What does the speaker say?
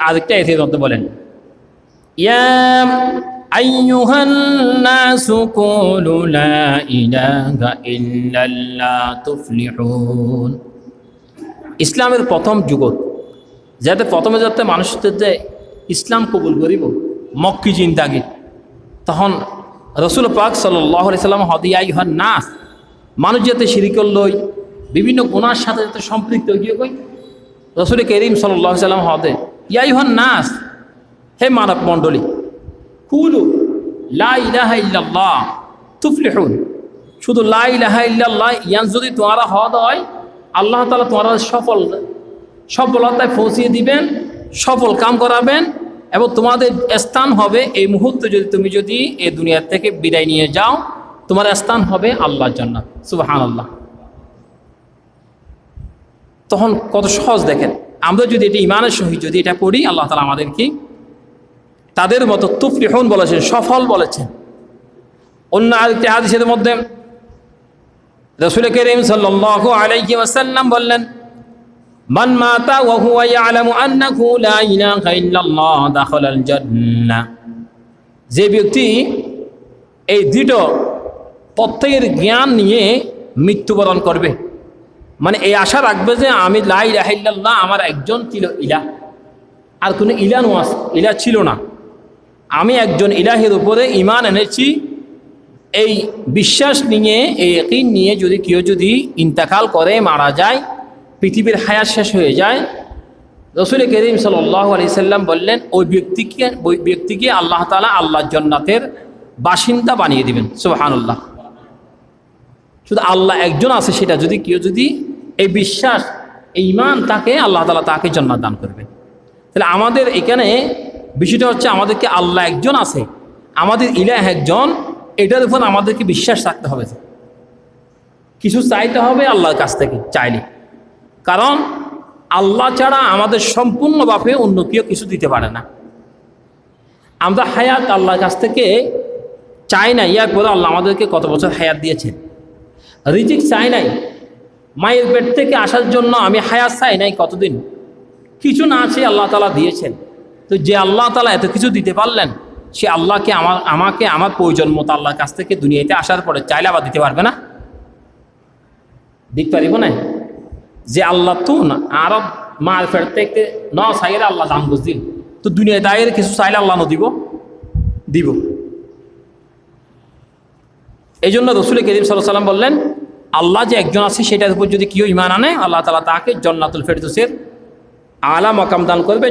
আরেকটা এতে বলেন ইয়া আইয়ুহান নাসু কুলু লা ইলাহা ইল্লাল্লাহ তুফলিহুন। ইসলামের প্রথম যুগত যাতে প্রথমে যাতে মানুষদের যে ইসলাম কবুল করিব মক্কি জিন্দাগি, তখন রসুল পাক সাল্লাল্লাহু আলাইহি সাল্লাম হদিয়া আইয়ুহান নাস, মানুষ যাতে শিরিক লই বিভিন্ন গুনার সাথে যাতে সম্পৃক্ত গিয়ে কই রসুল করিম সাল্লাল্লাহু আলাইহি সাল্লাম হদে ইয়া আইয়ুহান নাস, হে মানব মণ্ডলী, কুলু লা ইলাহা ইল্লাল্লাহ তুফলিহুন, শুধু লা ইলাহা ইল্লাল্লাহ ইয়ান যদি তোমারা হদ হয় আল্লাহ তাআলা তোমারা সফলতায় পৌঁছিয়ে দিবেন, সফল কাম করাবেন এবং তোমাদের স্থান হবে এই মুহূর্তে যদি এই দুনিয়া থেকে বিদায় নিয়ে যাও তোমার স্থান হবে আল্লাহর জান্নাত। সুবহানাল্লাহ। তখন কত সহজ দেখেন, আমরা যদি এটি ইমানের সহিত যদি এটা পড়ি আল্লাহ তাআলা আমাদেরকে তাদের মতো তুফলিহুন বলেছেন, সফল বলেছেন। অন্য আরেকটি হাদিসের মধ্যে রাসূল করিম সাল্লাল্লাহু আলাইহি ওয়াসাল্লাম বললেন, মান মাতা ওয়া হুয়া ইয়ালামু আন্নাহু লা ইলাহা ইল্লাল্লাহ দাখালাল জান্নাহ। যে ব্যক্তি এই দৃঢ় প্রত্যয়ের জ্ঞান নিয়ে মৃত্যুবরণ করবে, মানে এই আশা রাখবে যে আমি লা ইলাহা ইল্লাল্লাহ, আমার একজন ছিল ইলাহ, আর কোনো ইলাহ ছিল না, আমি একজন ইলাহের উপরে ঈমান এনেছি, এই বিশ্বাস নিয়ে এই ইয়াকিন নিয়ে যদি কেউ যদি ইন্তেকাল করে মারা যায়, পৃথিবীর হায়াত শেষ হয়ে যায়, রাসূল করিম সাল্লাল্লাহু আলাইহি সাল্লাম বললেন ওই ব্যক্তিকে আল্লাহ তাআলা আল্লাহর জান্নাতের বাসিন্দা বানিয়ে দিবেন। সুবহানাল্লাহ। শুধু আল্লাহ একজন আছে সেটা যদি কেউ যদি এই বিশ্বাস এই ঈমান তাকে আল্লাহ তাআলা তাকে জান্নাত দান করবেন। তাহলে আমাদের এখানে বিষয়টা হচ্ছে আমাদেরকে আল্লাহ একজন আছে, আমাদের ইলাহ একজন, এটার উপর আমাদেরকে বিশ্বাস রাখতে হবে। কিছু চাইতে হবে আল্লাহর কাছ থেকে চাইলে, কারণ আল্লাহ ছাড়া আমাদের সম্পূর্ণভাবে অন্য কেউ কিছু দিতে পারে না। আমরা হায়াত আল্লাহর কাছ থেকে চাই না, ইয়ার পরে আল্লাহ আমাদেরকে কত বছর হায়াত দিয়েছেন। রিজিক চাই নাই, মায়ের পেট থেকে আসার জন্য আমি হায়াত চাই নাই কতদিন, কিছু না আছে আল্লাহ তাআলা দিয়েছেন। তো যে আল্লাহ তাআলা এত কিছু দিতে পারলেন, সে আল্লাহকে আমাকে আমার প্রয়োজন মতো আল্লাহর কাছ থেকে দুনিয়াতে আসার পরে চাইলে আবার দিতে পারবে না? দিতে পারিব না? যে আল্লাহ তো না আরব মার ফের থেকে ন চাইলে আল্লাহ দাম বুঝদিন, তো দুনিয়ায় দায়ের কিছু চাইলে আল্লাহ দিব। এই জন্য রাসূল করিম সাল্লাল্লাহু আলাইহি সাল্লাম বললেন আল্লাহ যে একজন আছে সেটার উপর যদি কেউ ঈমান আনে আল্লাহ তাআলা তাকে জান্নাতুল ফেরদৌসের আলা মাকাম দান করবে।